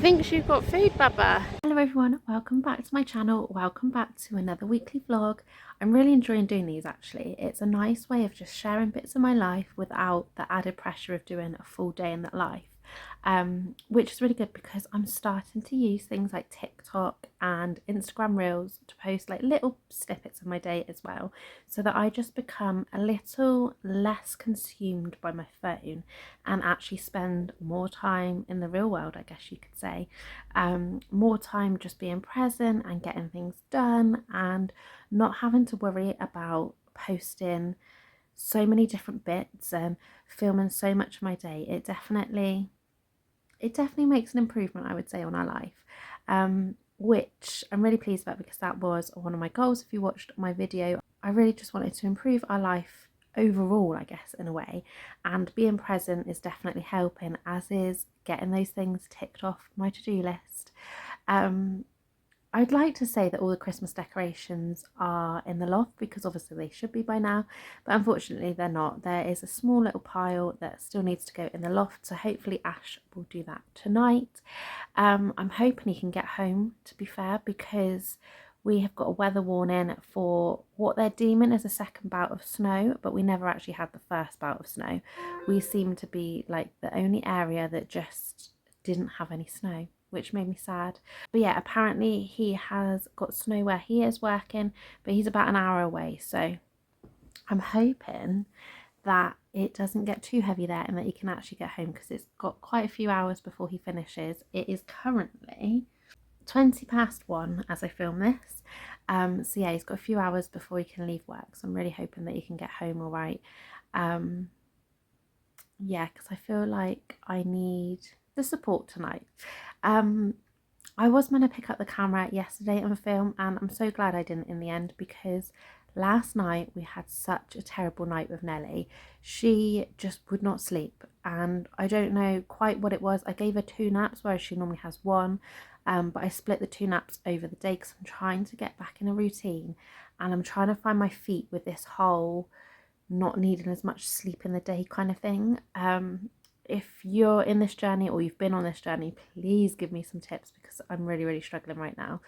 thinks you've got food, Baba. Hello everyone, welcome back to my channel, welcome back to another weekly vlog. I'm really enjoying doing these actually. It's a nice way of just sharing bits of my life without the added pressure of doing a full day in that life. Which is really good because I'm starting to use things like TikTok and Instagram Reels to post like little snippets of my day as well, so that I just become a little less consumed by my phone and actually spend more time in the real world, I guess you could say. More time just being present and getting things done and not having to worry about posting so many different bits and filming so much of my day. It definitely makes an improvement, I would say, on our life, which I'm really pleased about because that was one of my goals. If you watched my video, I really just wanted to improve our life overall, I guess, in a way, and being present is definitely helping, as is getting those things ticked off my to-do list. I'd like to say that all the Christmas decorations are in the loft because obviously they should be by now, but unfortunately they're not. There is a small little pile that still needs to go in the loft, so hopefully Ash will do that tonight. I'm hoping he can get home, to be fair, because we have got a weather warning for what they're deeming as a second bout of snow, but we never actually had the first bout of snow. We seem to be like the only area that just didn't have any snow, which made me sad. But yeah, apparently he has got snow where he is working, but he's about an hour away, so I'm hoping that it doesn't get too heavy there and that he can actually get home, because it's got quite a few hours before he finishes. It is currently 20 past 1 as I film this, so yeah, he's got a few hours before he can leave work, so I'm really hoping that he can get home all right. Yeah, because I feel like I need the support tonight. I was meant to pick up the camera yesterday and film, and I'm so glad I didn't in the end, because last night we had such a terrible night with Nelly. She just would not sleep, and I don't know quite what it was. I gave her 2 naps, whereas she normally has 1, but I split the 2 naps over the day because I'm trying to get back in a routine, and I'm trying to find my feet with this whole not needing as much sleep in the day kind of thing. If you're in this journey or you've been on this journey, please give me some tips, because I'm really struggling right now.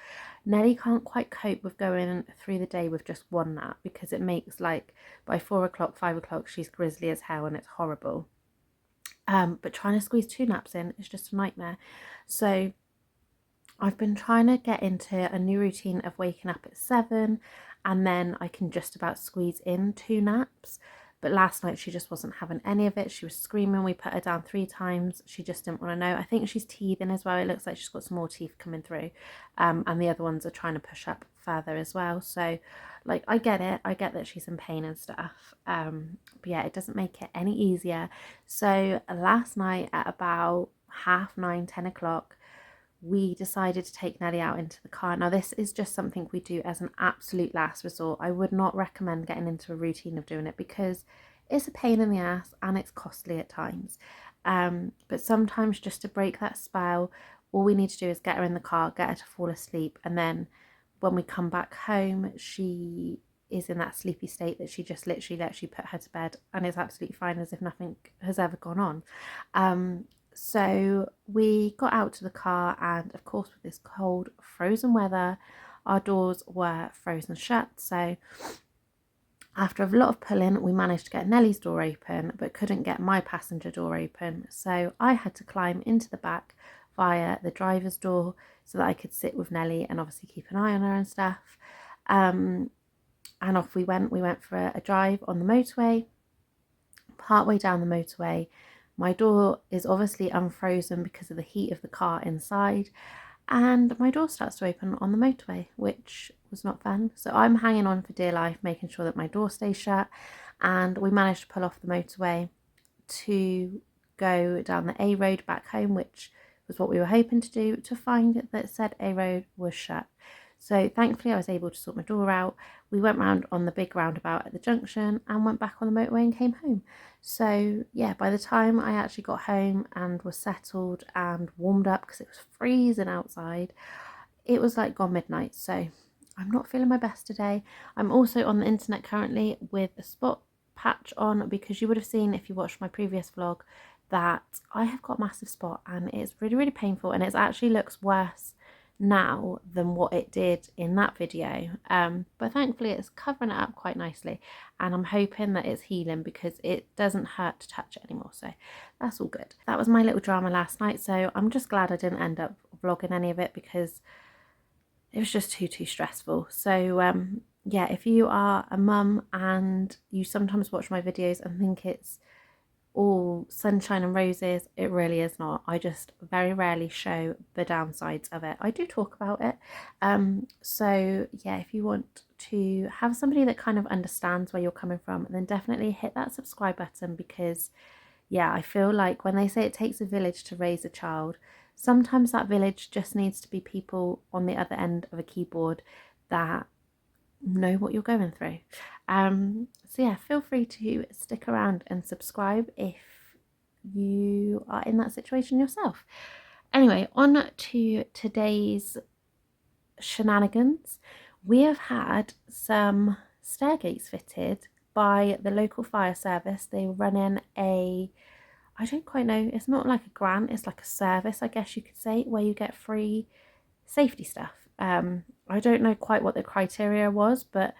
Nelly can't quite cope with going through the day with just 1 nap, because it makes, like, by 4 o'clock, 5 o'clock, she's grizzly as hell and it's horrible. But trying to squeeze 2 naps in is just a nightmare. So I've been trying to get into a new routine of waking up at 7, and then I can just about squeeze in 2 naps. But last night she just wasn't having any of it. She was screaming. We put her down 3 times. She just didn't want to know. I think she's teething as well. It looks like she's got some more teeth coming through. And the other ones are trying to push up further as well. So, like, I get it. I get that she's in pain and stuff. But yeah, it doesn't make it any easier. So last night at about 9:30, 10 o'clock, we decided to take Nelly out into the car. Now, this is just something we do as an absolute last resort. I would not recommend getting into a routine of doing it, because it's a pain in the ass and it's costly at times. But sometimes, just to break that spell, all we need to do is get her in the car, get her to fall asleep, and then when we come back home, she is in that sleepy state that she just literally lets you put her to bed, and it's absolutely fine, as if nothing has ever gone on. So we got out to the car, and of course with this cold frozen weather, our doors were frozen shut. So after a lot of pulling, we managed to get Nellie's door open, but couldn't get my passenger door open. So I had to climb into the back via the driver's door so that I could sit with Nellie and obviously keep an eye on her and stuff. And off we went. We went for a drive on the motorway. Partway down the motorway, my door is obviously unfrozen because of the heat of the car inside, and my door starts to open on the motorway, which was not fun. So I'm hanging on for dear life, making sure that my door stays shut, and we managed to pull off the motorway to go down the A road back home, which was what we were hoping to do, to find that said A road was shut. So thankfully I was able to sort my door out. We went round on the big roundabout at the junction and went back on the motorway and came home. So yeah, by the time I actually got home and was settled and warmed up, because it was freezing outside, it was like gone midnight. So I'm not feeling my best today. I'm also on the internet currently with a spot patch on, because you would have seen, if you watched my previous vlog, that I have got a massive spot and it's really, really painful, and it actually looks worse now than what it did in that video, but thankfully it's covering it up quite nicely, and I'm hoping that it's healing because it doesn't hurt to touch it anymore, so that's all good. That was my little drama last night, so I'm just glad I didn't end up vlogging any of it because it was just too stressful. So yeah, if you are a mum and you sometimes watch my videos and think it's all sunshine and roses, it really is not. I just very rarely show the downsides of it. I do talk about it. So yeah, if you want to have somebody that kind of understands where you're coming from, then definitely hit that subscribe button, because yeah, I feel like when they say it takes a village to raise a child, sometimes that village just needs to be people on the other end of a keyboard that know what you're going through. So yeah, feel free to stick around and subscribe if you are in that situation yourself. Anyway, on to today's shenanigans. We have had some stair gates fitted by the local fire service. They run in a, I don't quite know, it's not like a grant, it's like a service, I guess you could say, where you get free safety stuff. I don't know quite what the criteria was, but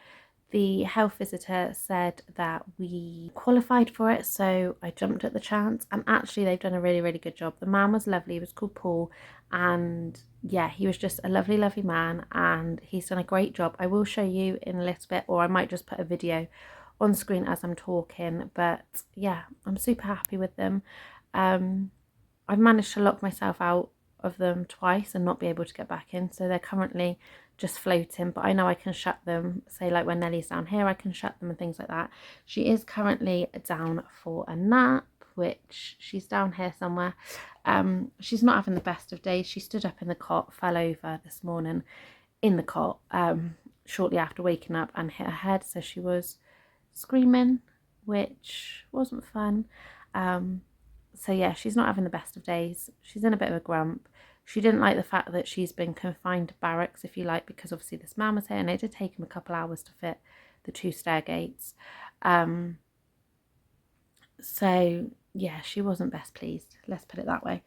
the health visitor said that we qualified for it, so I jumped at the chance, and actually they've done a really good job. The man was lovely, he was called Paul, and yeah, he was just a lovely man, and he's done a great job. I will show you in a little bit, or I might just put a video on screen as I'm talking, but yeah, I'm super happy with them. I've managed to lock myself out of them twice and not be able to get back in, so they're currently just floating, but I know I can shut them. Say like when Nellie's down here, I can shut them and things like that. She is currently down for a nap, which she's down here somewhere. She's not having the best of days. She stood up in the cot, fell over this morning in the cot shortly after waking up and hit her head, so she was screaming, which wasn't fun. So yeah, she's not having the best of days. She's in a bit of a grump. She didn't like the fact that she's been confined to barracks, if you like, because obviously this man was here and it did take him a couple hours to fit the 2 stair gates. So yeah, she wasn't best pleased, let's put it that way.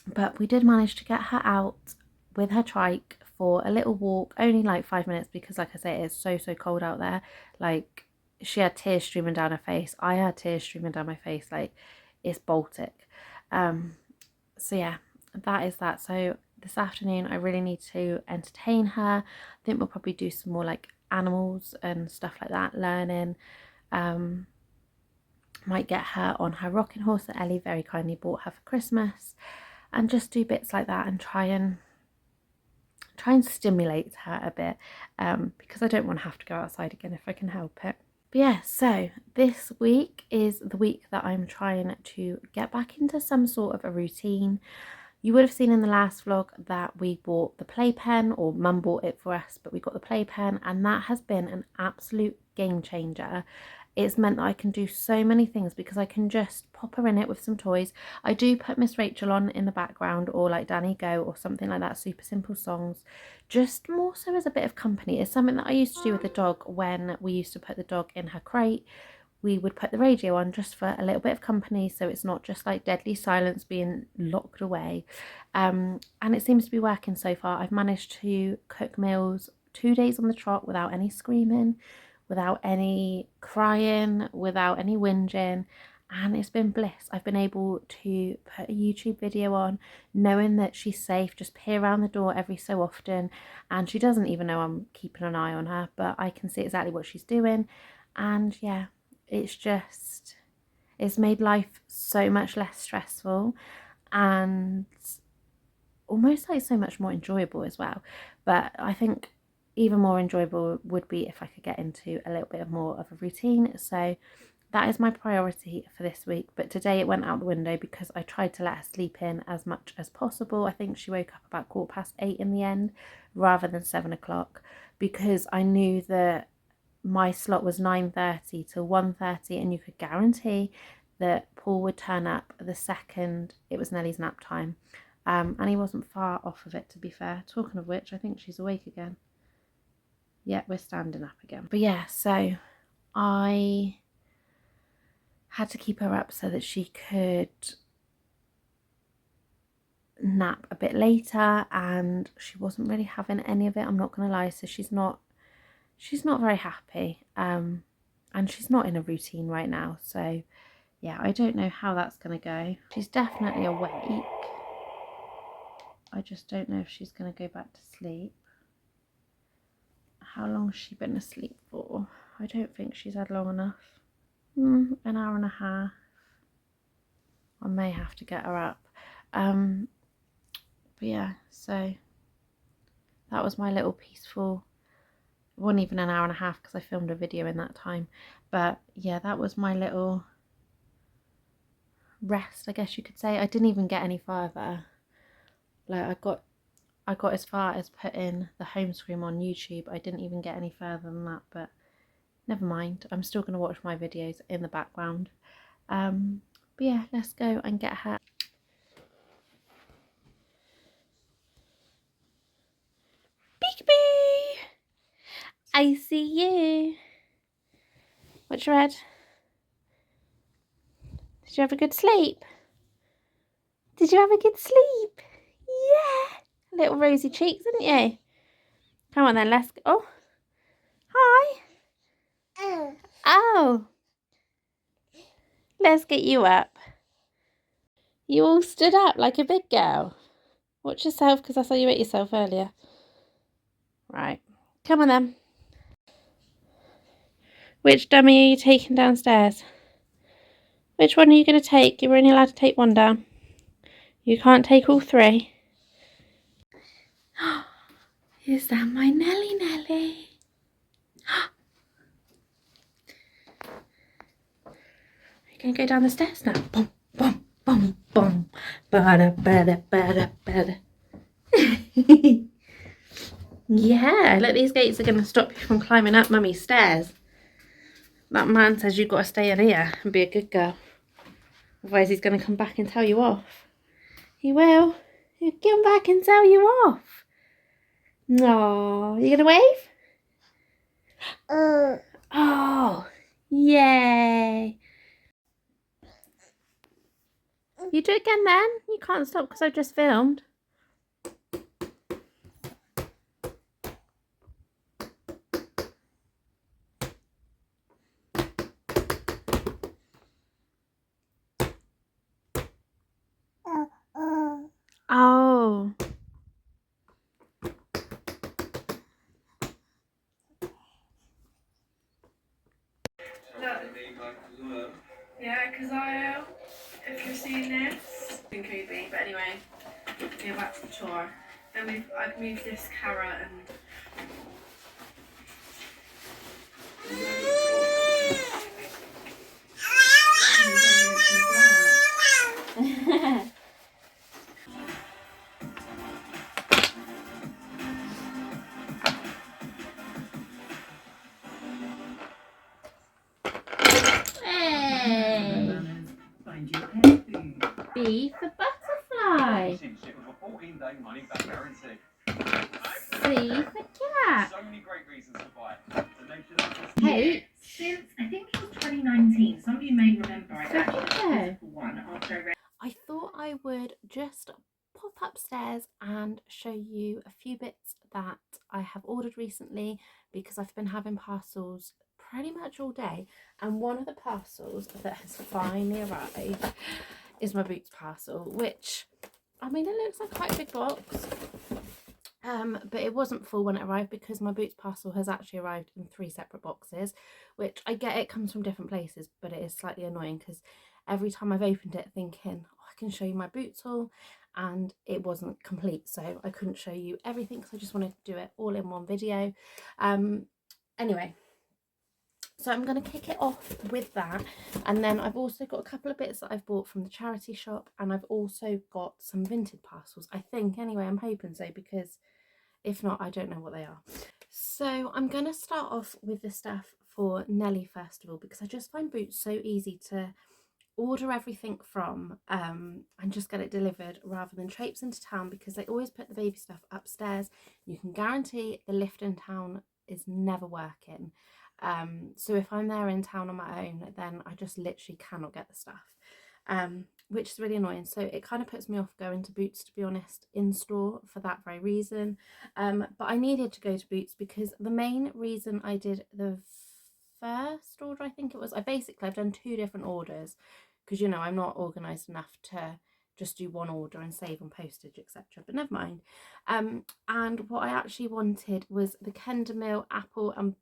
But we did manage to get her out with her trike for a little walk, only like 5 minutes, because like I say, it is so cold out there. Like, she had tears streaming down her face, I had tears streaming down my face, like it's Baltic. So yeah, that is that. So this afternoon I really need to entertain her. I think we'll probably do some more like animals and stuff like that, learning. Might get her on her rocking horse that Ellie very kindly bought her for Christmas, and just do bits like that and try and stimulate her a bit, because I don't want to have to go outside again if I can help it. But yeah, so this week is the week that I'm trying to get back into some sort of a routine. You would have seen in the last vlog that we bought the playpen, or mum bought it for us, but we got the playpen, and that has been an absolute game changer. It's meant that I can do so many things because I can just pop her in it with some toys. I do put Miss Rachel on in the background, or like Danny Go or something like that, super simple songs, just more so as a bit of company. It's something that I used to do with the dog when we used to put the dog in her crate. We would put the radio on just for a little bit of company, so it's not just like deadly silence being locked away. And it seems to be working so far. I've managed to cook meals 2 days on the trot without any screaming, without any crying, without any whinging, and it's been bliss. I've been able to put a YouTube video on knowing that she's safe, just peer around the door every so often, and she doesn't even know I'm keeping an eye on her, but I can see exactly what she's doing. And yeah, it's made life so much less stressful and almost like so much more enjoyable as well. But I think even more enjoyable would be if I could get into a little bit more of a routine. So that is my priority for this week. But today it went out the window because I tried to let her sleep in as much as possible. I think she woke up about 8:15 in the end, rather than 7 o'clock, because I knew that my slot was 9:30 till 1:30, and you could guarantee that Paul would turn up the second it was Nellie's nap time. And he wasn't far off of it, to be fair. Talking of which, I think she's awake again. Yeah, we're standing up again. But yeah, so I had to keep her up so that she could nap a bit later, and she wasn't really having any of it, I'm not gonna lie. So she's not very happy, and she's not in a routine right now. So yeah, I don't know how that's gonna go. She's definitely awake. I just don't know if she's gonna go back to sleep. How long has she been asleep for? I don't think she's had long enough. An hour and a half. I may have to get her up. But yeah, so that was my little peaceful, it wasn't even an hour and a half because I filmed a video in that time. But yeah, that was my little rest, I guess you could say. I didn't even get any further. Like I got as far as putting the home screen on YouTube. I didn't even get any further than that, but never mind. I'm still going to watch my videos in the background. But yeah, let's go and get her. Peekaboo! I see you. What's your head? Did you have a good sleep? Did you have a good sleep? Yeah. Little rosy cheeks, didn't you? Come on then, let's go. Oh. Hi. Oh. Let's get you up. You all stood up like a big girl. Watch yourself, because I saw you at yourself earlier. Right. Come on then. Which dummy are you taking downstairs? Which one are you going to take? You're only allowed to take one down. You can't take all three. Is that my Nelly Nelly? You're going to go down the stairs now. Boom, boom, boom, boom. Bada, bada, bada, bada. Yeah, look, these gates are going to stop you from climbing up Mummy's stairs. That man says you've got to stay in here and be a good girl. Otherwise he's going to come back and tell you off. He will. He'll come back and tell you off. No, you going to wave? Oh, yay. You do it again then. You can't stop because I've just filmed. Oh. Yeah, because if you're seeing this, it's been creepy. But anyway, yeah, back to the tour. Then I've moved this carrot and hey. B for butterfly. C for cat. Hey. Since I think it was 2019, some of you may remember I actually had one after I read. I thought I would just pop upstairs and show you a few bits that I have ordered recently, because I've been having parcels pretty much all day, and one of the parcels that has finally arrived is my boots parcel, which, I mean, it looks like quite a big box, but it wasn't full when it arrived because my boots parcel has actually arrived in 3 separate boxes, which I get it comes from different places, but it is slightly annoying because every time I've opened it thinking, oh, I can show you my boots haul, and it wasn't complete, so I couldn't show you everything because I just wanted to do it all in one video. Anyway, so I'm going to kick it off with that, and then I've also got a couple of bits that I've bought from the charity shop, and I've also got some vintage parcels, I think. Anyway, I'm hoping so, because if not, I don't know what they are. So I'm going to start off with the stuff for Nelly first of all, because I just find Boots so easy to order everything from and just get it delivered rather than traipse into town, because they always put the baby stuff upstairs. You can guarantee the lift in town is never working. So if I'm there in town on my own, then I just literally cannot get the stuff, which is really annoying. So it kind of puts me off going to Boots, to be honest, in store for that very reason. But I needed to go to Boots because the main reason I did the first order, I think it was, I've done 2 different orders because, you know, I'm not organised enough to just do one order and save on postage, etc. But never mind. And what I actually wanted was the Kendamil apple and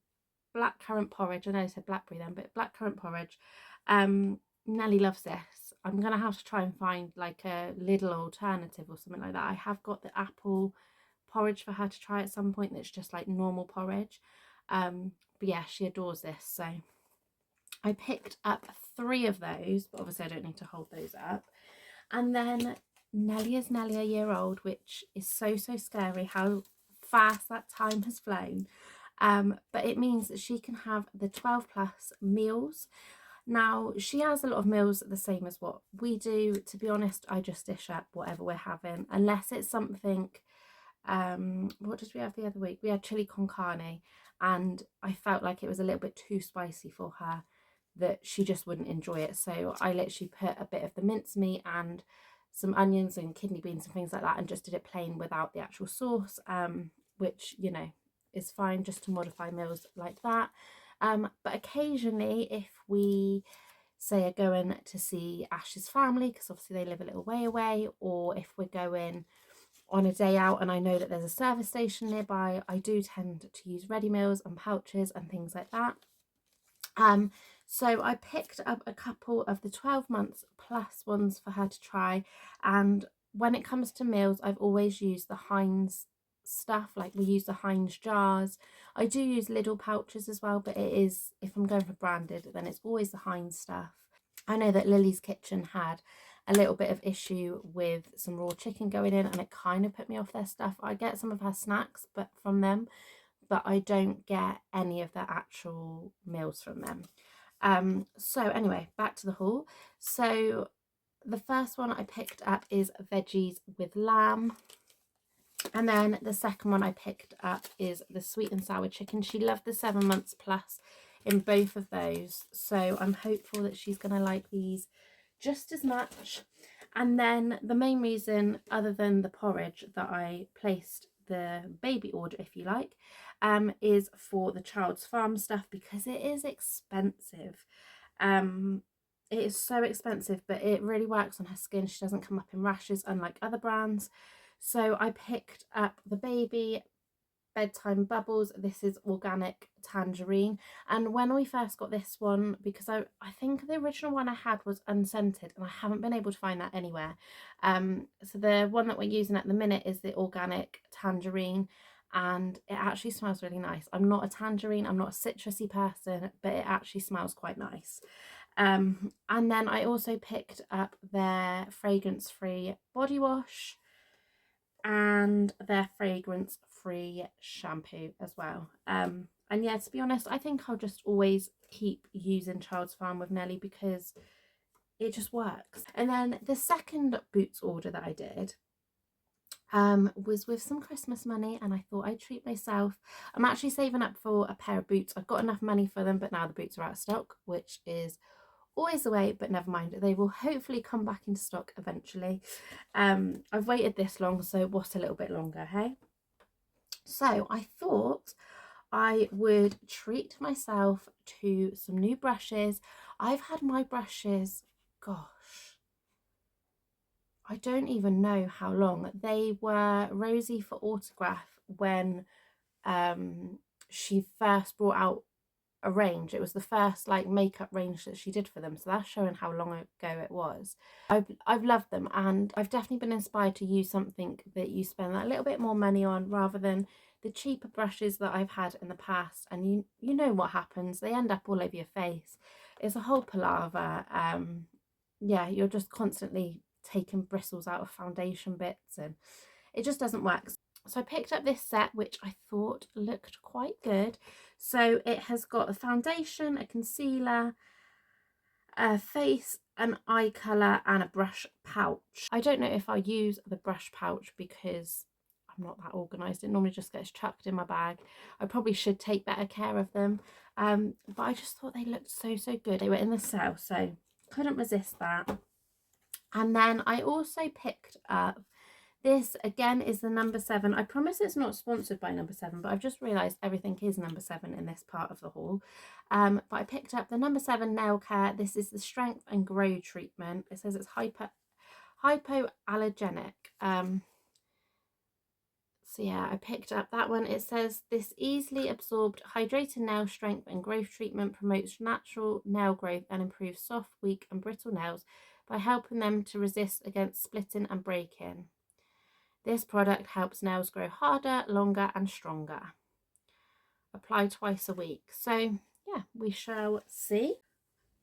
blackcurrant porridge. I know I said blackberry then, but blackcurrant porridge. Nelly loves this. I'm gonna have to try and find like a little alternative or something like that. I have got the apple porridge for her to try at some point that's just like normal porridge. But yeah, she adores this. So I picked up 3 of those, but obviously I don't need to hold those up. And then Nelly is nearly a year old, which is so scary how fast that time has flown. But it means that she can have the 12 plus meals. Now, she has a lot of meals the same as what we do. To be honest, I just dish up whatever we're having, unless it's something, what did we have the other week? We had chili con carne, and I felt like it was a little bit too spicy for her, that she just wouldn't enjoy it. So I literally put a bit of the mincemeat and some onions and kidney beans and things like that and just did it plain without the actual sauce, which, you know, is fine just to modify meals like that. But occasionally, if we say are going to see Ash's family, because obviously they live a little way away, or if we're going on a day out and I know that there's a service station nearby, I do tend to use ready meals and pouches and things like that. So I picked up a couple of the 12 months plus ones for her to try, and when it comes to meals, I've always used the Heinz stuff. Like, we use the Heinz jars. I do use Lidl pouches as well, but it is, if I'm going for branded, then it's always the Heinz stuff. I know that Lily's Kitchen had a little bit of issue with some raw chicken going in, and it kind of put me off their stuff. I get some of her snacks but from them, but I don't get any of their actual meals from them. So anyway, back to the haul. So the first one I picked up is veggies with lamb. And then the second one I picked up is the sweet and sour chicken. She loved the 7 months plus in both of those. So I'm hopeful that she's going to like these just as much. And then the main reason, other than the porridge, that I placed the baby order, if you like, is for the Child's Farm stuff, because it is expensive. It is so expensive, but it really works on her skin. She doesn't come up in rashes, unlike other brands. So I picked up the baby bedtime bubbles. This is organic tangerine, and when we first got this one, because I think the original one I had was unscented and I haven't been able to find that anywhere, so the one that we're using at the minute is the organic tangerine, and it actually smells really nice. I'm not a citrusy person, but it actually smells quite nice. And then I also picked up their fragrance-free body wash and their fragrance-free shampoo as well. And yeah, to be honest, I think I'll just always keep using Child's Farm with Nelly because it just works. And then the second Boots order that I did was with some Christmas money, and I thought I'd treat myself. I'm actually saving up for a pair of boots. I've got enough money for them, but now the boots are out of stock, which is always the way, but never mind, they will hopefully come back into stock eventually. I've waited this long, so what a little bit longer, hey? So I thought I would treat myself to some new brushes. I've had my brushes, gosh, I don't even know how long. They were Rosie for Autograph when she first brought out a range. It was the first like makeup range that she did for them, so that's showing how long ago it was. I've loved them, and I've definitely been inspired to use something that you spend that little bit more money on rather than the cheaper brushes that I've had in the past. And you know what happens, they end up all over your face. It's a whole palaver. Yeah, you're just constantly taking bristles out of foundation bits and it just doesn't work. So I picked up this set, which I thought looked quite good. So it has got a foundation, a concealer, a face, an eye colour and a brush pouch. I don't know if I'll use the brush pouch because I'm I'm not that organised. It normally just gets chucked in my bag. I probably should take better care of them. But I just thought they looked so good. They were in the sale, so couldn't resist that. And then I also picked up, this again is the number 7. I promise it's not sponsored by number 7, but I've just realised everything is number 7 in this part of the haul. But I picked up the number 7 nail care. This is the Strength and Grow treatment. It says it's hypoallergenic. So yeah, I picked up that one. It says this easily absorbed hydrated nail strength and growth treatment promotes natural nail growth and improves soft, weak and brittle nails by helping them to resist against splitting and breaking. This product helps nails grow harder, longer and stronger. Apply twice a week. So yeah, we shall see.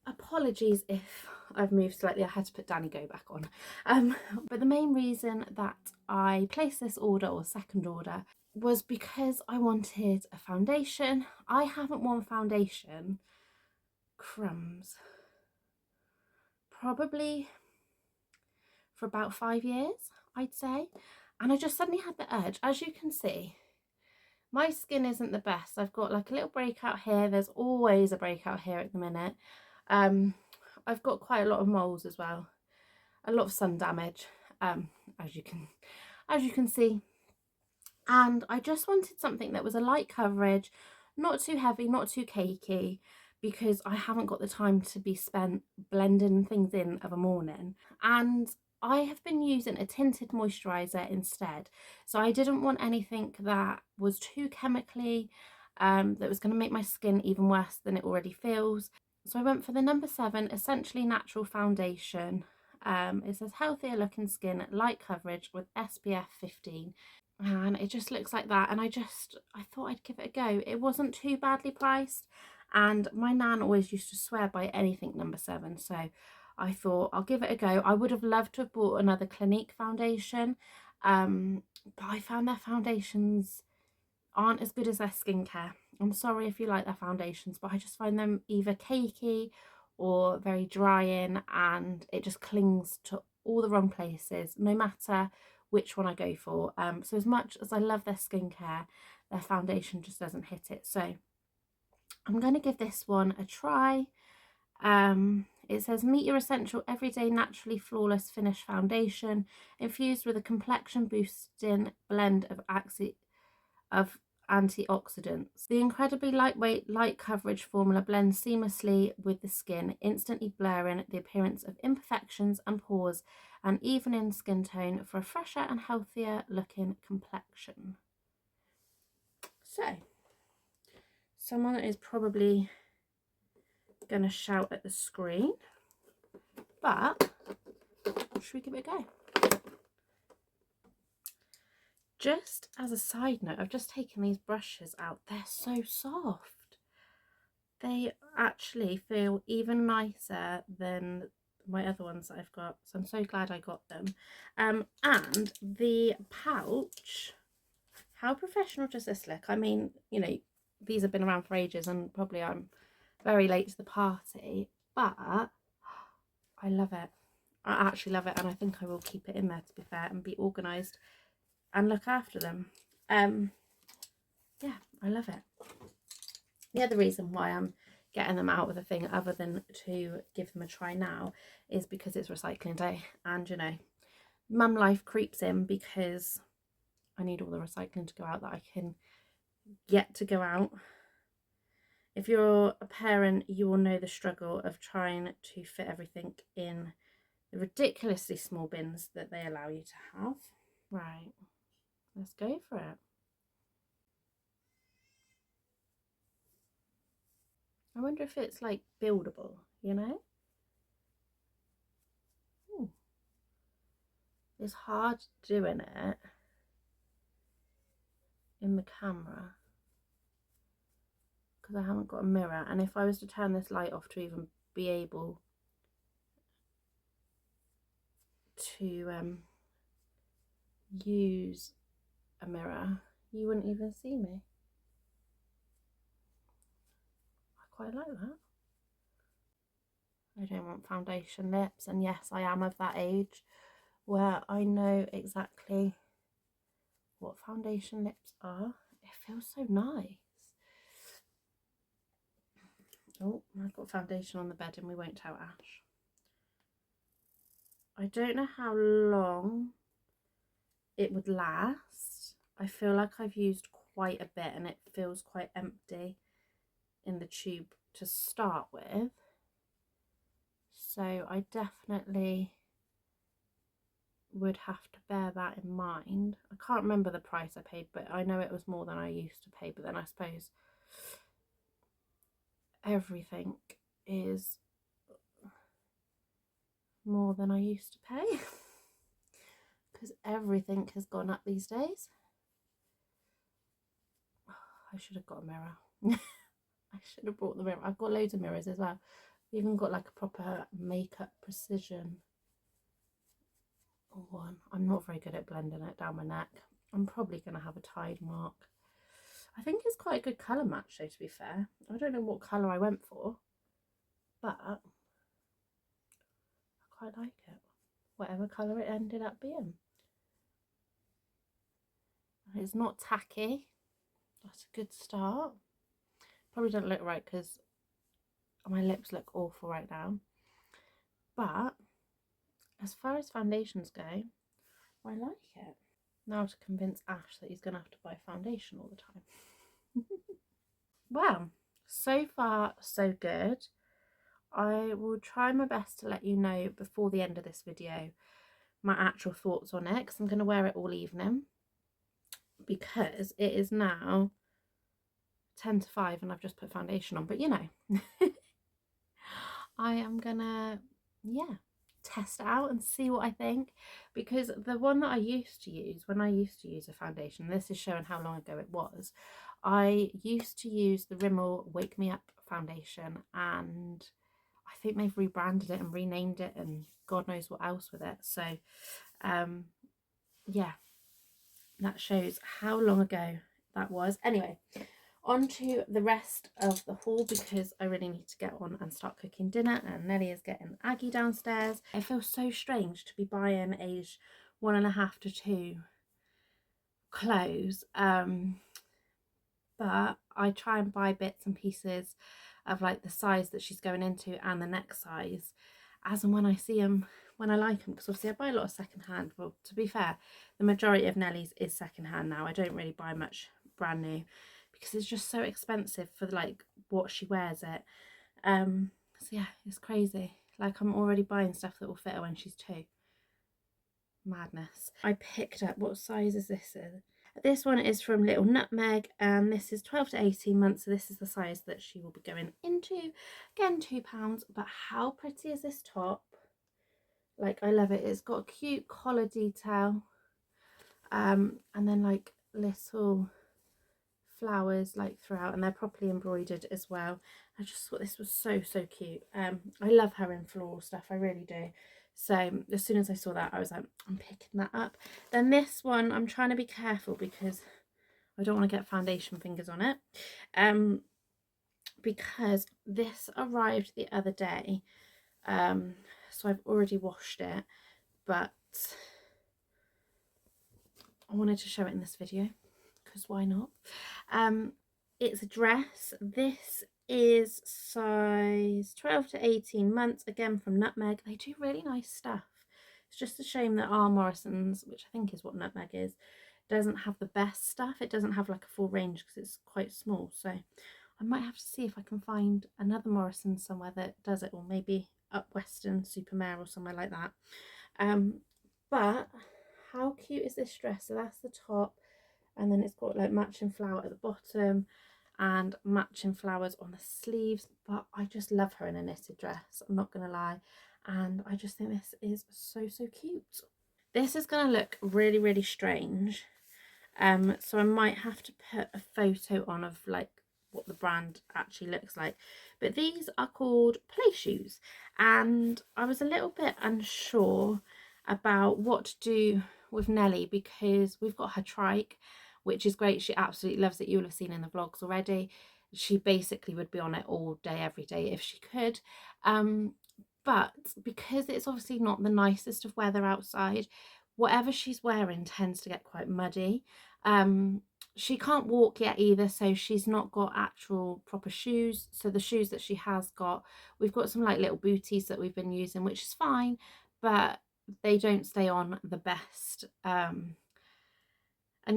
Apologies if I've moved slightly. I had to put Danny Go back on. But the main reason that I placed this order, or second order, was because I wanted a foundation. I haven't worn foundation, crumbs, probably for about 5 years, I'd say. And I just suddenly had the urge. As you can see, my skin isn't the best. I've got like a little breakout here. There's always a breakout here at the minute. I've got quite a lot of moles as well, a lot of sun damage, as you can see. And I just wanted something that was a light coverage, not too heavy, not too cakey, because I haven't got the time to be spent blending things in of a morning. And I have been using a tinted moisturiser instead, so I didn't want anything that was too chemically, that was going to make my skin even worse than it already feels. So I went for the number 7 Essentially Natural Foundation. It says healthier looking skin, light coverage with SPF 15. And it just looks like that. And I thought I'd give it a go. It wasn't too badly priced. And my nan always used to swear by anything number 7. So I thought I'll give it a go. I would have loved to have bought another Clinique foundation. But I found their foundations aren't as good as their skincare. I'm sorry if you like their foundations, but I just find them either cakey or very drying, and it just clings to all the wrong places, no matter which one I go for. So as much as I love their skincare, their foundation just doesn't hit it. So I'm going to give this one a try. It says meet your essential everyday naturally flawless finish foundation infused with a complexion boosting blend of antioxidants. The incredibly lightweight, light coverage formula blends seamlessly with the skin, instantly blurring the appearance of imperfections and pores and evening skin tone for a fresher and healthier looking complexion. So, someone is probably going to shout at the screen, but should we give it a go? Just as a side note, I've just taken these brushes out. They're so soft. They actually feel even nicer than my other ones that I've got. So I'm so glad I got them. And the pouch, how professional does this look? I mean, you know, these have been around for ages and probably I'm very late to the party, but I love it. I actually love it, and I think I will keep it in there, to be fair, and be organised and look after them. Yeah, I love it. The other reason why I'm getting them out of the thing, other than to give them a try now, is because it's recycling day, and you know, mum life creeps in because I need all the recycling to go out that I can get to go out. If you're a parent, you will know the struggle of trying to fit everything in the ridiculously small bins that they allow you to have. Right, let's go for it. I wonder if it's like buildable, you know? Ooh. It's hard doing it in the camera because I haven't got a mirror, and if I was to turn this light off to even be able to use a mirror, you wouldn't even see me. I quite like that. I don't want foundation lips, and yes, I am of that age where I know exactly what foundation lips are. It feels so nice. Oh, I've got foundation on the bed and we won't tell Ash. I don't know how long it would last. I feel like I've used quite a bit and it feels quite empty in the tube to start with. So I definitely would have to bear that in mind. I can't remember the price I paid, but I know it was more than I used to pay. But then I suppose everything is more than I used to pay because everything has gone up these days. I should have got a mirror. I should have brought the mirror. I've got loads of mirrors as well. I've even got like a proper makeup precision one. I'm not very good at blending it down my neck. I'm probably going to have a tide mark. I think it's quite a good colour match though, to be fair. I don't know what colour I went for, but I quite like it. Whatever colour it ended up being. It's not tacky. That's a good start. Probably don't look right because my lips look awful right now. But as far as foundations go, I like it. Now to convince Ash that he's going to have to buy foundation all the time. Well, so far so good. I will try my best to let you know before the end of this video my actual thoughts on it, because I'm going to wear it all evening because it is now 10 to 5 and I've just put foundation on, but you know. I am gonna, yeah, test it out and see what I think, because the one that I used to use when I used to use a foundation, this is showing how long ago it was, I used to use the Rimmel Wake Me Up foundation, and I think they've rebranded it and renamed it and God knows what else with it. So yeah, that shows how long ago that was. Anyway, on to the rest of the haul because I really need to get on and start cooking dinner, and Nelly is getting Aggie downstairs. It feels so strange to be buying age 1.5 to 2 clothes, but I try and buy bits and pieces of like the size that she's going into and the next size as and when I see them, when I like them, because obviously I buy a lot of secondhand. Well, to be fair, the majority of Nelly's is secondhand now. I don't really buy much brand new because it's just so expensive for like what she wears it. So yeah, it's crazy. Like I'm already buying stuff that will fit her when she's 2. Madness. I picked up, what size is this in? This one is from Little Nutmeg, and this is 12 to 18 months, so this is the size that she will be going into. Again, £2, but how pretty is this top? Like, I love it. It's got a cute collar detail, and then like little flowers like throughout, and they're properly embroidered as well. I just thought this was so cute. I love her in floral stuff, I really do. So as soon as I saw that, I was like, I'm picking that up. Then this one, I'm trying to be careful because I don't want to get foundation fingers on it, because this arrived the other day, so I've already washed it, but I wanted to show it in this video because why not? It's a dress. This is size 12 to 18 months, again from Nutmeg. They do really nice stuff. It's just a shame that R. Morrison's, which I think is what Nutmeg is, doesn't have the best stuff. It doesn't have like a full range because it's quite small. So I might have to see if I can find another Morrison somewhere that does it, or maybe up Western Supermare or somewhere like that. But how cute is this dress? So that's the top, and then it's got like matching flower at the bottom and matching flowers on the sleeves. But I just love her in a knitted dress, I'm not gonna lie, and I just think this is so cute. This is gonna look really strange, so I might have to put a photo on of like what the brand actually looks like, but these are called play shoes, and I was a little bit unsure about what to do with Nelly because we've got her trike, which is great. She absolutely loves it. You'll have seen in the vlogs already. She basically would be on it all day every day if she could, but because it's obviously not the nicest of weather outside, whatever she's wearing tends to get quite muddy, She can't walk yet either, so she's not got actual proper shoes. So the shoes that she has got, we've got some like little booties that we've been using, which is fine, but they don't stay on the best. And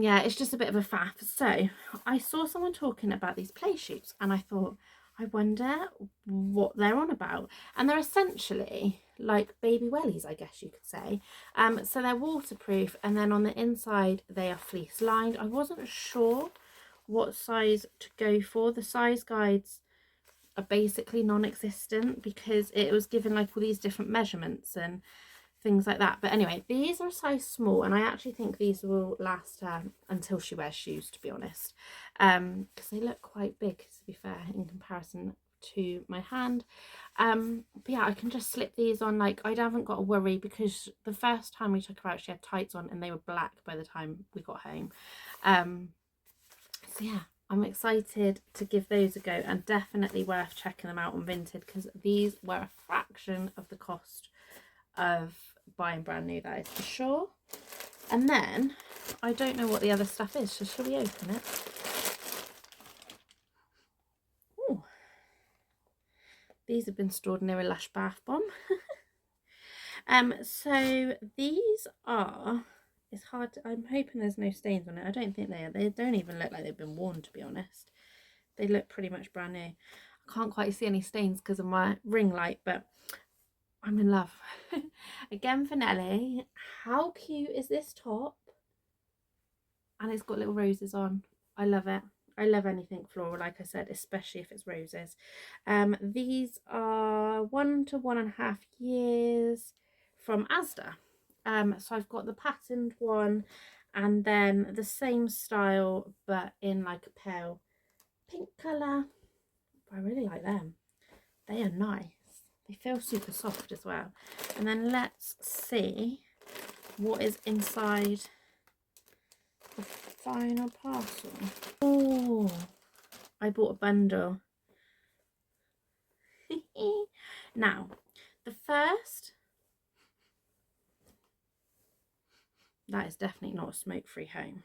yeah, it's just a bit of a faff. So I saw someone talking about these play shoots and I thought, I wonder what they're on about. And they're essentially like baby wellies, I guess you could say. So they're waterproof, and then on the inside they are fleece lined. I wasn't sure what size to go for. The size guides are basically non-existent because it was given like all these different measurements and things like that. But anyway, these are a size small, and I actually think these will last her until she wears shoes, to be honest, because they look quite big, to be fair, in comparison to my hand. But yeah, I can just slip these on. Like, I haven't got to worry, because the first time we took her out she had tights on and they were black by the time we got home. So yeah, I'm excited to give those a go, and definitely worth checking them out on Vinted, because these were a fraction of the cost of buying brand new, that is for sure. And then I don't know what the other stuff is, so shall we open it? Ooh. These have been stored near a Lush bath bomb. So these are, it's hard to, I'm hoping there's no stains on it. I don't think they are. They don't even look like they've been worn, to be honest. They look pretty much brand new. I can't quite see any stains because of my ring light, but I'm in love. Again for Nelly. How cute is this top? And it's got little roses on. I love it. I love anything floral, like I said, especially if it's roses. These are 1 to 1.5 years from Asda. So I've got the patterned one, and then the same style but in like a pale pink colour. I really like them. They are nice. They feel super soft as well. And then let's see what is inside the final parcel. Oh, I bought a bundle. Now, the first, that is definitely not a smoke-free home.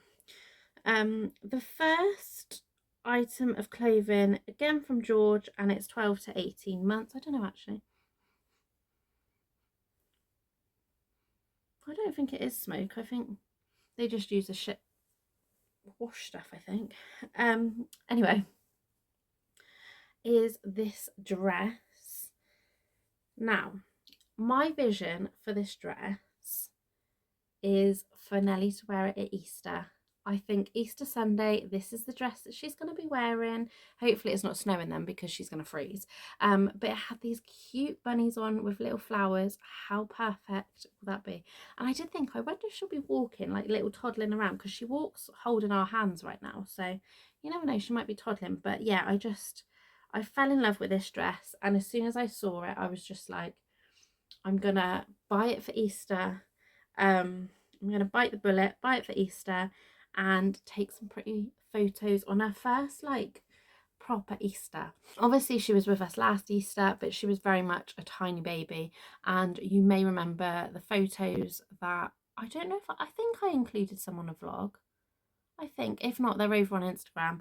The first item of clothing, again from George, and it's 12 to 18 months. I don't know, actually. I don't think it is smoke. I think they just use the shit wash stuff, I think. Anyway, is this dress. Now, my vision for this dress is for Nelly to wear it at Easter. I think Easter Sunday, this is the dress that she's going to be wearing. Hopefully it's not snowing then, because she's going to freeze. But it had these cute bunnies on with little flowers. How perfect will that be? And I did think, I wonder if she'll be walking, like little toddling around, because she walks holding our hands right now. So you never know, she might be toddling. But yeah, I fell in love with this dress. And as soon as I saw it, I was just like, I'm going to buy it for Easter. I'm going to bite the bullet, buy it for Easter, and take some pretty photos on her first like proper Easter. Obviously she was with us last Easter, but she was very much a tiny baby, and you may remember the photos that, I don't know if I think I included some on a vlog. I think, if not, they're over on Instagram,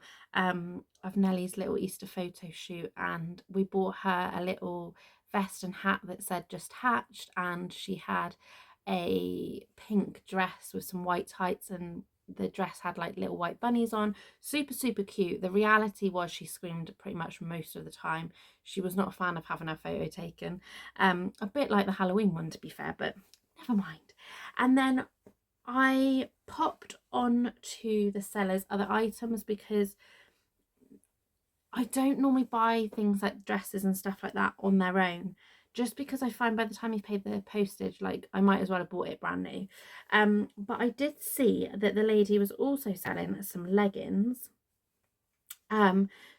of Nellie's little Easter photo shoot, and we bought her a little vest and hat that said just hatched, and she had a pink dress with some white tights, and the dress had like little white bunnies on. Super cute. The reality was she screamed pretty much most of the time. She was not a fan of having her photo taken, a bit like the Halloween one, to be fair, but never mind. And then I popped on to the seller's other items, because I don't normally buy things like dresses and stuff like that on their own, just because I find by the time you've paid the postage, like I might as well have bought it brand new. But I did see that the lady was also selling some leggings.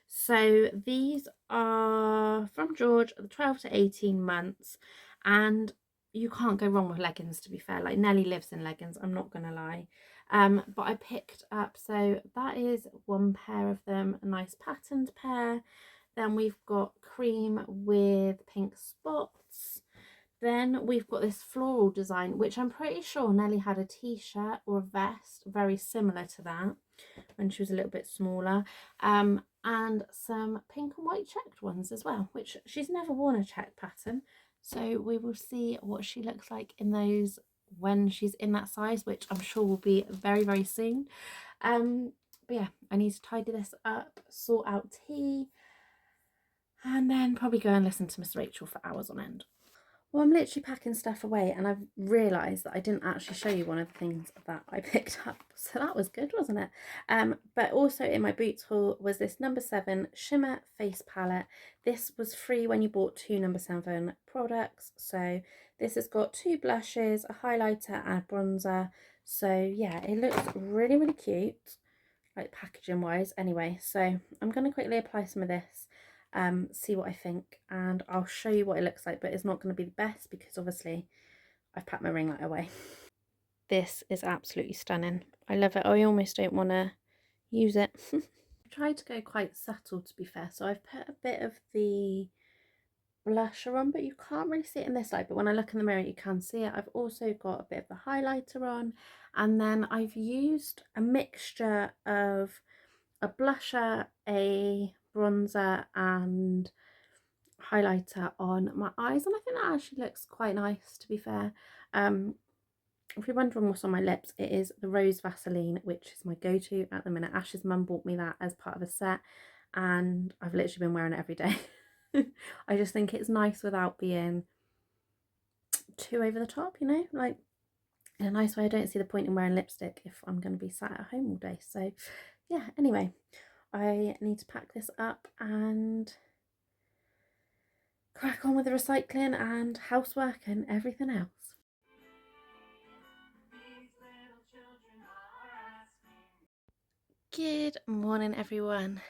So these are from George, 12 to 18 months, and you can't go wrong with leggings, to be fair. Like, Nelly lives in leggings, I'm not gonna lie. But I picked up, so that is one pair of them, a nice patterned pair. Then we've got cream with pink spots. Then we've got this floral design, which I'm pretty sure Nelly had a t-shirt or a vest very similar to that when she was a little bit smaller, and some pink and white checked ones as well, which she's never worn a check pattern, so we will see what she looks like in those when she's in that size, which I'm sure will be very, very soon. But yeah, I need to tidy this up, sort out tea, and then probably go and listen to Miss Rachel for hours on end. Well, I'm literally packing stuff away, and I've realised that I didn't actually show you one of the things that I picked up. So that was good, wasn't it? But also in my boots haul was this number 7 shimmer face palette. This was free when you bought 2 number 7 products. So this has got 2 blushes, a highlighter and a bronzer. So yeah, it looks really, really cute, like packaging wise anyway. So I'm going to quickly apply some of this, see what I think, and I'll show you what it looks like, but it's not going to be the best because obviously I've packed my ring light away. This is absolutely stunning. I love it. I almost don't want to use it. I tried to go quite subtle, to be fair, so I've put a bit of the blusher on, but you can't really see it in this light, but when I look in the mirror you can see it. I've also got a bit of the highlighter on, and then I've used a mixture of a blusher, a bronzer and highlighter on my eyes, and I think that actually looks quite nice, to be fair. If you're wondering what's on my lips, it is the Rose Vaseline, which is my go-to at the minute. Ash's mum bought me that as part of a set, and I've literally been wearing it every day. I just think it's nice without being too over the top, you know, like in a nice way. I don't see the point in wearing lipstick if I'm going to be sat at home all day. So yeah, anyway, I need to pack this up and crack on with the recycling and housework and everything else. Good morning, everyone.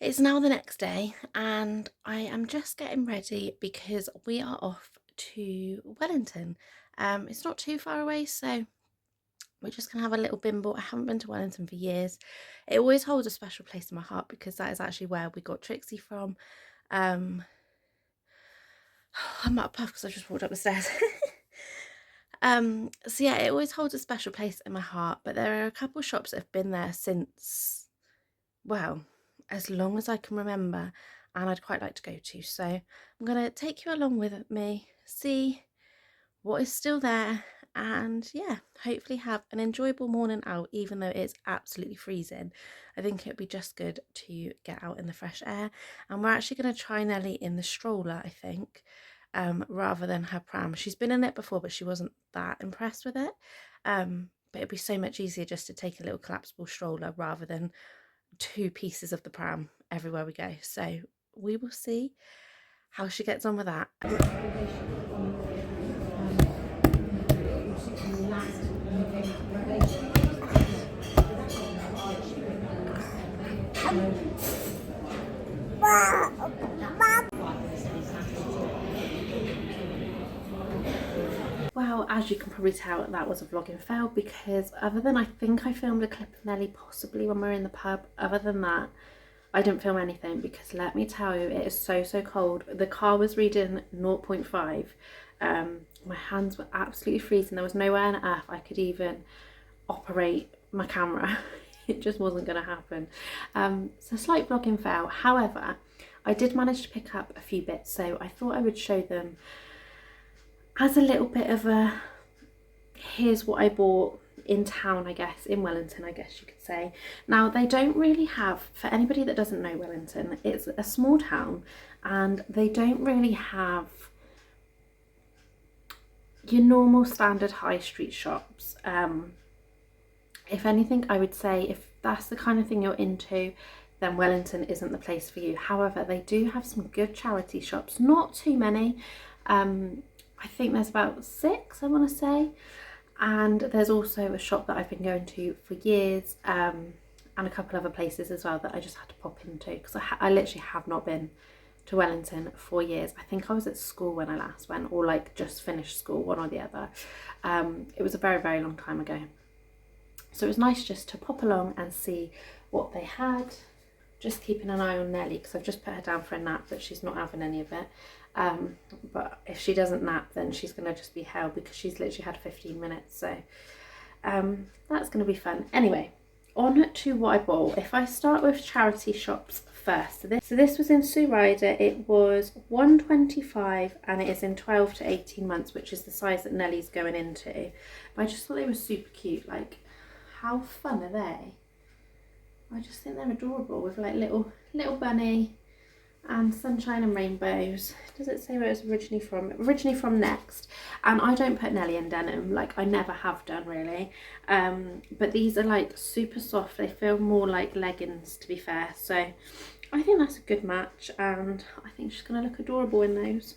It's now the next day and I am just getting ready because we are off to Wellington. It's not too far away, so we're just gonna have a little bimble. I haven't been to Wellington for years. It always holds a special place in my heart because that is actually where we got Trixie from. I'm out of puff because I just walked up the stairs. So yeah, it always holds a special place in my heart, but there are a couple of shops that have been there since, well, as long as I can remember, and I'd quite like to go to. So I'm going to take you along with me, see what is still there, and yeah, hopefully have an enjoyable morning out, even though it's absolutely freezing. I think it would be just good to get out in the fresh air, and we're actually going to try Nelly in the stroller, I think, rather than her pram. She's been in it before, but she wasn't that impressed with it. But it'd be so much easier just to take a little collapsible stroller rather than 2 pieces of the pram everywhere we go. So we will see how she gets on with that. Well, as you can probably tell, that was a vlogging fail because other than I think I filmed a clip of Nelly possibly when we were in the pub, other than that I didn't film anything because let me tell you, it is so cold. The car was reading 0.5. My hands were absolutely freezing. There was nowhere on earth I could even operate my camera. It just wasn't going to happen. So slight vlogging fail. However, I did manage to pick up a few bits, so I thought I would show them as a little bit of a here's what I bought in town, I guess, in Wellington, I guess you could say. Now, they don't really have, for anybody that doesn't know Wellington, it's a small town and they don't really have your normal standard high street shops. If anything, I would say if that's the kind of thing you're into, then Wellington isn't the place for you. However, they do have some good charity shops, not too many. I think there's about 6, I want to say. And there's also a shop that I've been going to for years, and a couple other places as well that I just had to pop into because I literally have not been to Wellington for years. I think I was at school when I last went, or like just finished school, one or the other. It was a very long time ago. So it was nice just to pop along and see what they had. just keeping an eye on Nelly because I've just put her down for a nap, but she's not having any of it. But if she doesn't nap, then she's going to just be hell because she's literally had 15 minutes. So that's going to be fun. Anyway, on to what I bought. If I start with charity shops first. So this was in Sue Ryder. It was $1.25 and it is in 12 to 18 months, which is the size that Nelly's going into. But I just thought they were super cute. Like, how fun are they? I just think they're adorable with like little bunny and sunshine and rainbows. Does it say where it's originally from? Originally from Next. And I don't put Nelly in denim, like I never have done really. But these are like super soft. They feel more like leggings, to be fair. So I think that's a good match, and I think she's going to look adorable in those.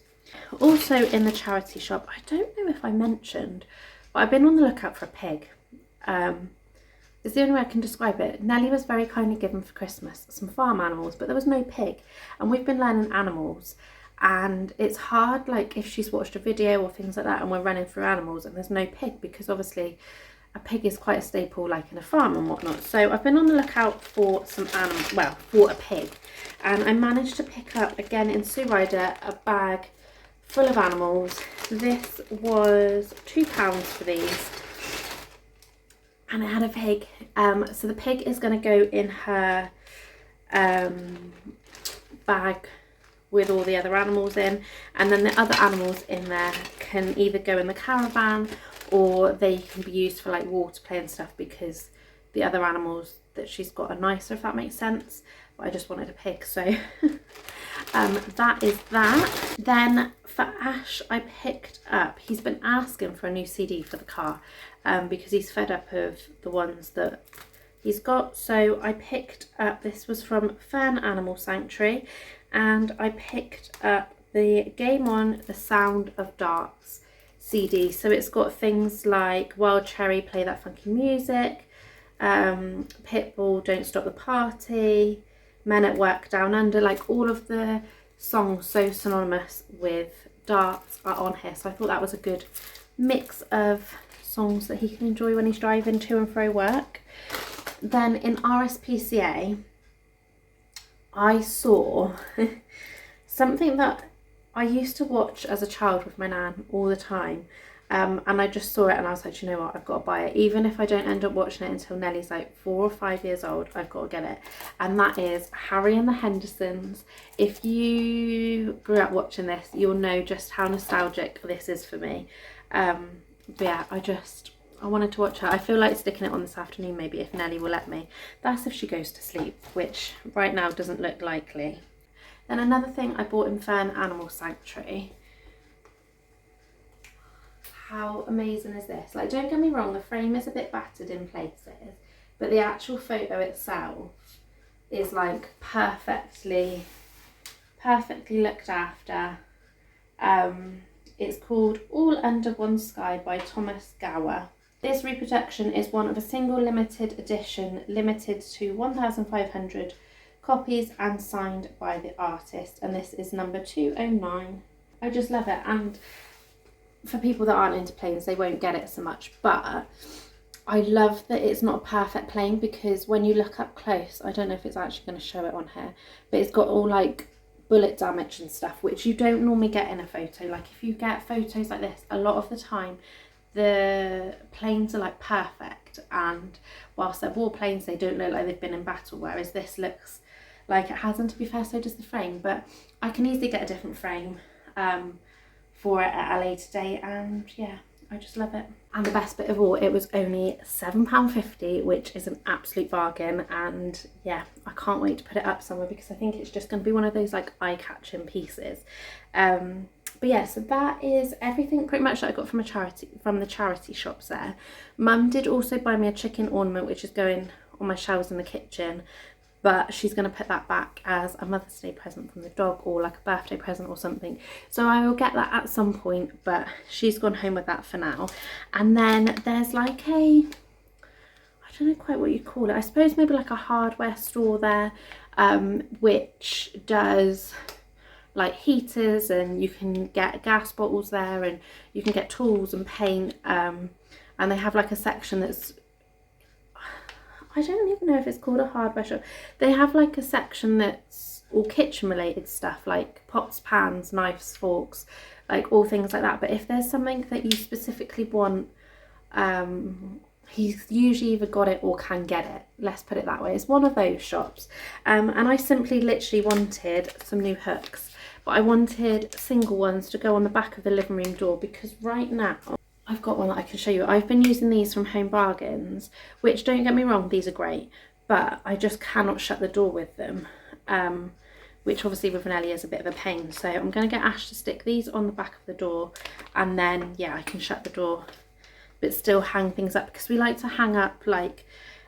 Also in the charity shop, I don't know if I mentioned, but I've been on the lookout for a pig. It's the only way I can describe it. Nelly was very kindly given for Christmas some farm animals, but there was no pig. And we've been learning animals, and it's hard, like if she's watched a video or things like that and we're running through animals and there's no pig, because obviously a pig is quite a staple like in a farm and whatnot. So I've been on the lookout for some animals, well, for a pig. And I managed to pick up, again in Sue Ryder, a bag full of animals. This was £2 for these. And it had a pig. So the pig is going to go in her bag with all the other animals in, and then the other animals in there can either go in the caravan or they can be used for like water play and stuff, because the other animals that she's got are nicer, if that makes sense. But I just wanted a pig, so that is that. Then for Ash, I picked up, he's been asking for a new CD for the car because he's fed up of the ones that he's got. So I picked up, this was from Fern Animal Sanctuary, and I picked up the Game On, The Sound of Darts CD. So it's got things like Wild Cherry, Play That Funky Music, Pitbull, Don't Stop the Party, Men at Work, Down Under, like all of the songs so synonymous with darts are on here. So I thought that was a good mix of songs that he can enjoy when he's driving to and fro work. Then in RSPCA, I saw something that I used to watch as a child with my nan all the time. And I just saw it and I was like, you know what, I've got to buy it. Even if I don't end up watching it until Nelly's like 4 or 5 years old, I've got to get it. And that is Harry and the Hendersons. If you grew up watching this, you'll know just how nostalgic this is for me. But yeah, I wanted to watch her. I feel like sticking it on this afternoon maybe, if Nelly will let me. That's if she goes to sleep, which right now doesn't look likely. Then another thing I bought in Fern Animal Sanctuary. How amazing is this? Like, don't get me wrong, the frame is a bit battered in places, but the actual photo itself is like perfectly looked after. It's called All Under One Sky by Thomas Gower. This reproduction is one of a single limited edition, limited to 1,500 copies and signed by the artist, and this is number 209. I just love it, and for people that aren't into planes, they won't get it so much, but I love that it's not a perfect plane, because when you look up close, I don't know if it's actually going to show it on here, but it's got all like bullet damage and stuff, which you don't normally get in a photo. Like if you get photos like this, a lot of the time the planes are like perfect, and whilst they're warplanes, they don't look like they've been in battle, whereas this looks like it hasn't. To be fair, so does the frame, but I can easily get a different frame for it at a later date, and yeah, I just love it. And the best bit of all, it was only £7.50, which is an absolute bargain, and yeah, I can't wait to put it up somewhere, because I think it's just going to be one of those like eye-catching pieces. But yeah, so that is everything pretty much that I got from the charity shops there. Mum did also buy me a chicken ornament, which is going on my shelves in the kitchen, but she's going to put that back as a Mother's Day present from the dog, or like a birthday present or something. So I will get that at some point, but she's gone home with that for now. And then there's like I don't know quite what you call it. I suppose maybe like a hardware store there, which does like heaters, and you can get gas bottles there, and you can get tools and paint. And they have like a section that's, I don't even know if it's called a hardware shop. They have like a section that's all kitchen related stuff, like pots, pans, knives, forks, like all things like that. But if there's something that you specifically want, he's usually either got it or can get it, let's put it that way. It's one of those shops. And I simply literally wanted some new hooks, but I wanted single ones to go on the back of the living room door, because right now I've got one that I can show you. I've been using these from Home Bargains, which, don't get me wrong, these are great, but I just cannot shut the door with them, which obviously with Nelly is a bit of a pain. So I'm going to get Ash to stick these on the back of the door, and then yeah, I can shut the door but still hang things up, because we like to hang up like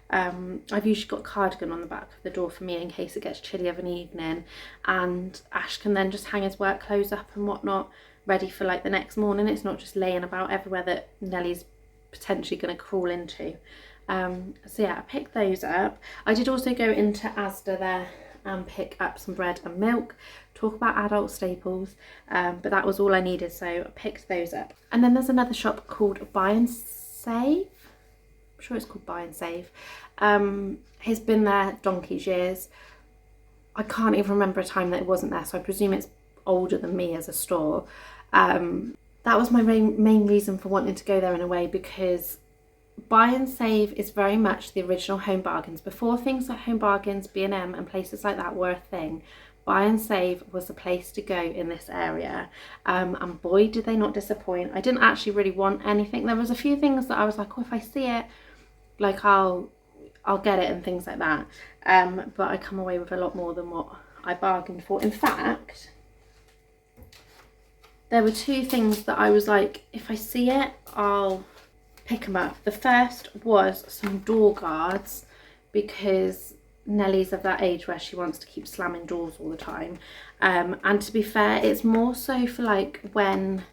I've usually got a cardigan on the back of the door for me in case it gets chilly of an evening, and Ash can then just hang his work clothes up and whatnot, ready for like the next morning. It's not just laying about everywhere that Nelly's potentially going to crawl into. So yeah, I picked those up. I did also go into Asda there and pick up some bread and milk. Talk about adult staples, but that was all I needed, so I picked those up. And then there's another shop called Buy and Save. I'm sure it's called Buy and Save. He's been there donkey's years. I can't even remember a time that it wasn't there, so I presume it's older than me as a store. That was my main reason for wanting to go there in a way, because Buy and Save is very much the original Home Bargains. Before things like Home Bargains, B&M and places like that were a thing, Buy and Save was the place to go in this area, and boy did they not disappoint. I didn't actually really want anything. There was a few things that I was like, oh, if I see it, like I'll get it and things like that, but I come away with a lot more than what I bargained for. In fact, there were two things that I was like, if I see it, I'll pick them up. The first was some door guards, because Nellie's of that age where she wants to keep slamming doors all the time, and to be fair, it's more so for like when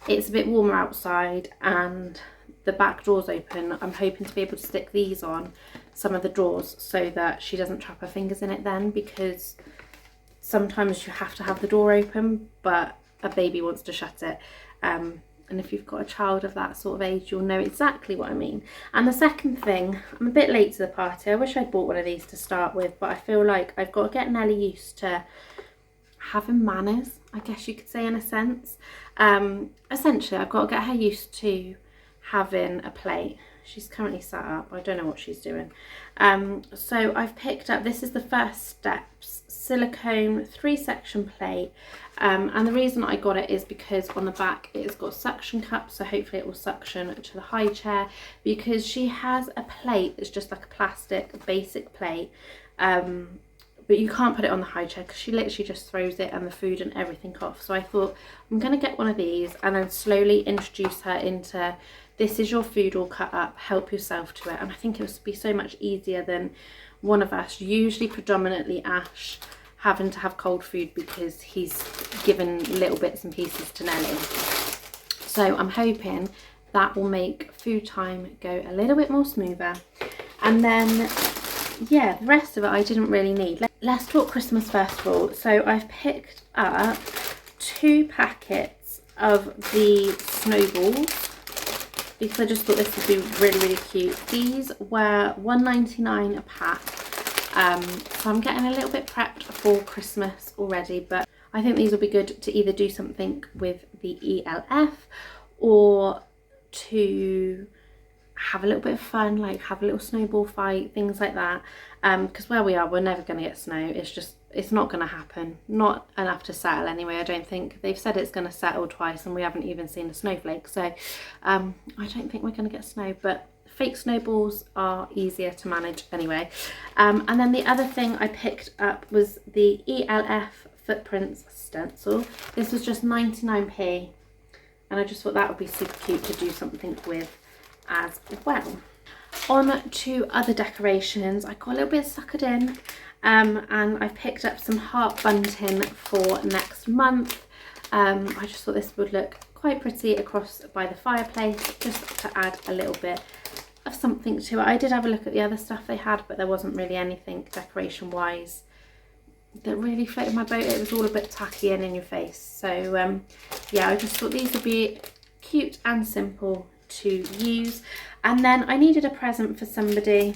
it's a bit warmer outside and the back door's open. I'm hoping to be able to stick these on some of the doors so that she doesn't trap her fingers in it then, because sometimes you have to have the door open but a baby wants to shut it, and if you've got a child of that sort of age, you'll know exactly what I mean. And the second thing, I'm a bit late to the party. I wish I'd bought one of these to start with, but I feel like I've got to get Nelly used to having manners, I guess you could say, in a sense. Essentially, I've got to get her used to having a plate. She's currently sat up. I don't know what she's doing. So I've picked up, this is the First Steps silicone 3-section plate. And the reason I got it is because on the back it's got suction cups, so hopefully it will suction to the high chair, because she has a plate that's just like a plastic basic plate, but you can't put it on the high chair because she literally just throws it and the food and everything off. So I thought I'm going to get one of these and then slowly introduce her into, this is your food all cut up, help yourself to it. And I think it would be so much easier than one of us, usually predominantly Ash, having to have cold food because he's given little bits and pieces to Nelly. So I'm hoping that will make food time go a little bit more smoother. And then yeah, the rest of it I didn't really need. Let's talk Christmas first of all. So I've picked up 2 packets of the snowballs because I just thought this would be really, really cute. These were $1.99 a pack. So I'm getting a little bit prepped for Christmas already, but I think these will be good to either do something with the ELF or to have a little bit of fun, like have a little snowball fight, things like that, because where we are, we're never going to get snow. It's not going to happen, not enough to settle anyway. I don't think. They've said it's going to settle twice and we haven't even seen a snowflake, so I don't think we're going to get snow, but fake snowballs are easier to manage anyway. And then the other thing I picked up was the ELF footprints stencil. This was just 99p and I just thought that would be super cute to do something with as well. On to other decorations. I got a little bit suckered in and I picked up some heart bunting for next month. I just thought this would look quite pretty across by the fireplace, just to add a little bit of something to it. I did have a look at the other stuff they had, but there wasn't really anything decoration wise that really floated my boat. It was all a bit tacky and in your face. So yeah, I just thought these would be cute and simple to use. And then I needed a present for somebody.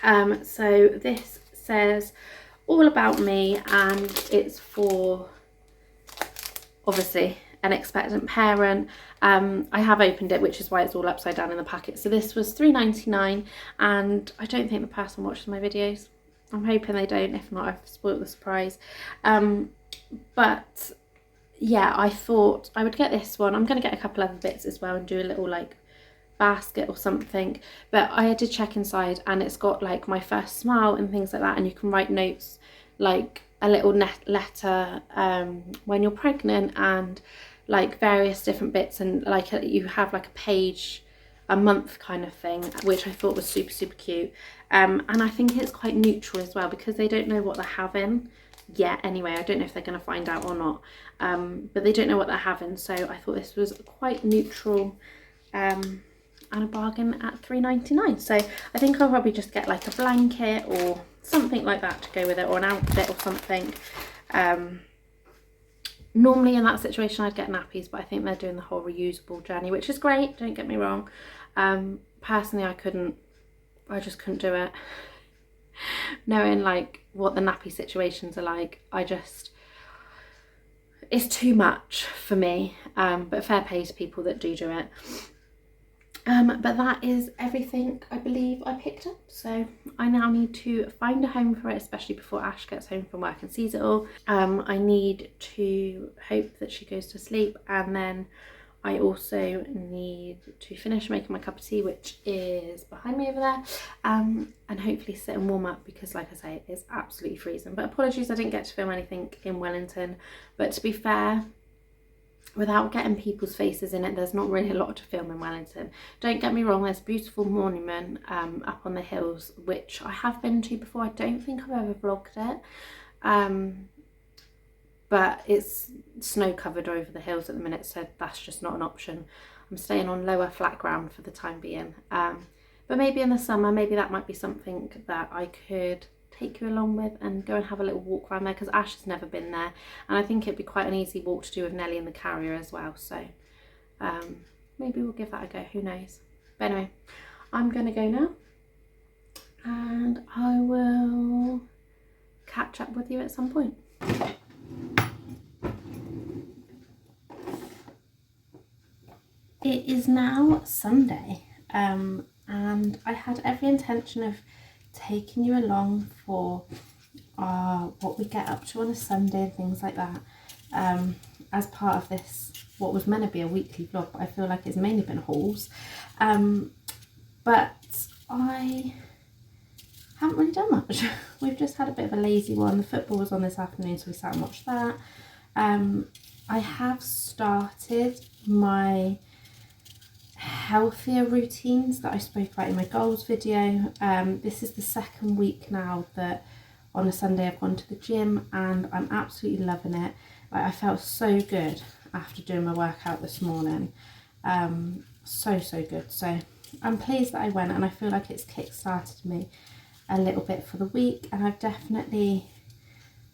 So this says all about me, and it's for obviously an expectant parent. I have opened it, which is why it's all upside down in the packet. So this was £3.99, and I don't think the person watches my videos. I'm hoping they don't. If not, I've spoiled the surprise. But yeah, I thought I would get this one. I'm going to get a couple other bits as well and do a little like basket or something, but I did check inside, and it's got like my first smile and things like that, and you can write notes like a little letter when you're pregnant, and like various different bits, and like you have like a page a month kind of thing, which I thought was super cute. And I think it's quite neutral as well, because they don't know what they're having yet anyway. I don't know if they're going to find out or not, but they don't know what they're having, so I thought this was quite neutral and a bargain at £3.99. So I think I'll probably just get like a blanket or something like that to go with it, or an outfit or something. Normally in that situation I'd get nappies, but I think they're doing the whole reusable journey, which is great, don't get me wrong. Personally I just couldn't do it. Knowing like what the nappy situations are like, it's too much for me, but fair play to people that do it. But that is everything I believe I picked up, so I now need to find a home for it, especially before Ash gets home from work and sees it all. I need to hope that she goes to sleep, and then I also need to finish making my cup of tea, which is behind me over there, and hopefully sit and warm up, because like I say, it's absolutely freezing. But apologies I didn't get to film anything in Wellington, but to be fair, without getting people's faces in it, there's not really a lot to film in Wellington. Don't get me wrong, there's a beautiful monument up on the hills, which I have been to before. I don't think I've ever vlogged it, but it's snow covered over the hills at the minute, so that's just not an option. I'm staying on lower flat ground for the time being, but maybe in the summer, maybe that might be something that I could take you along with and go and have a little walk around there, because Ash has never been there, and I think it'd be quite an easy walk to do with Nelly in the carrier as well, so maybe we'll give that a go, who knows. But anyway, I'm gonna go now, and I will catch up with you at some point. It is now Sunday, and I had every intention of taking you along for what we get up to on a Sunday and things like that, as part of this, what was meant to be a weekly vlog, but I feel like it's mainly been hauls. But I haven't really done much. We've just had a bit of a lazy one. The football was on this afternoon, so we sat and watched that. I have started my healthier routines that I spoke about in my goals video. This is the second week now that on a Sunday I've gone to the gym, and I'm absolutely loving it. Like, I felt so good after doing my workout this morning, so good. So I'm pleased that I went, and I feel like it's kick-started me a little bit for the week, and I've definitely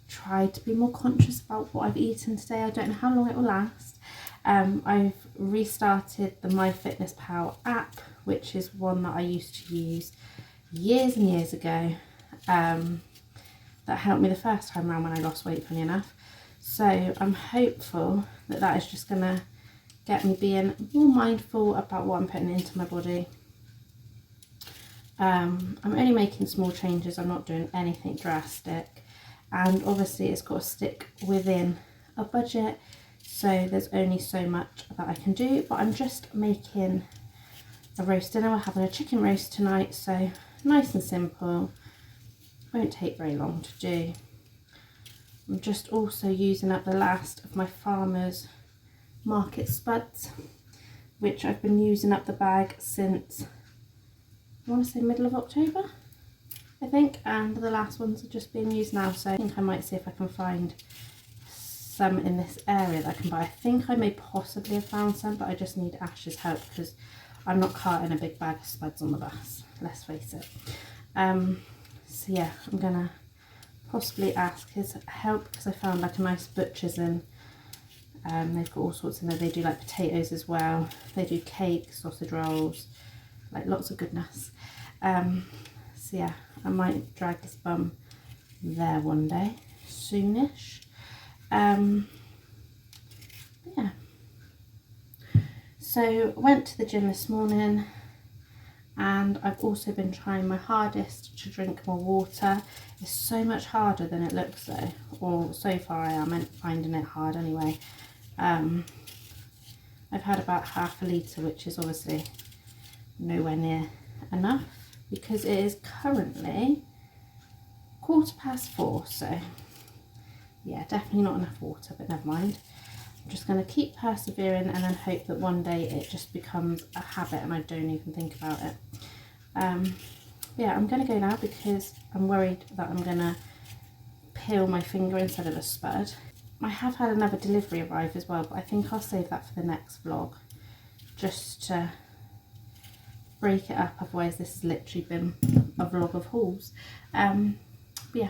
tried to be more conscious about what I've eaten today. I don't know how long it will last. I've restarted the MyFitnessPal app, which is one that I used to use years and years ago. That helped me the first time around when I lost weight, funny enough. So I'm hopeful that that is just going to get me being more mindful about what I'm putting into my body. I'm only making small changes, I'm not doing anything drastic, and obviously it's got to stick within a budget, so there's only so much that I can do. But I'm just making a roast dinner. We're having a chicken roast tonight, so nice and simple, won't take very long to do. I'm just also using up the last of my Farmer's Market spuds, which I've been using up the bag since, I want to say middle of October, I think, and the last ones are just being used now, so I think I might see if I can find some in this area that I can buy. I think I may possibly have found some, but I just need Ash's help because I'm not carting a big bag of spuds on the bus, let's face it. So yeah, I'm gonna possibly ask his help because I found like a nice butcher's in. They've got all sorts in there. They do like potatoes as well. They do cake, sausage rolls, like lots of goodness. So yeah, I might drag this bum there one day, soonish. Yeah. So went to the gym this morning, and I've also been trying my hardest to drink more water. It's so much harder than it looks though, or so far I am finding it hard anyway. I've had about half a litre, which is obviously nowhere near enough because it is currently 4:15, so yeah, definitely not enough water, but never mind. I'm just going to keep persevering and then hope that one day it just becomes a habit and I don't even think about it. Yeah, I'm going to go now because I'm worried that I'm going to peel my finger instead of a spud. I have had another delivery arrive as well, but I think I'll save that for the next vlog, just to break it up, otherwise this has literally been a vlog of hauls. But yeah.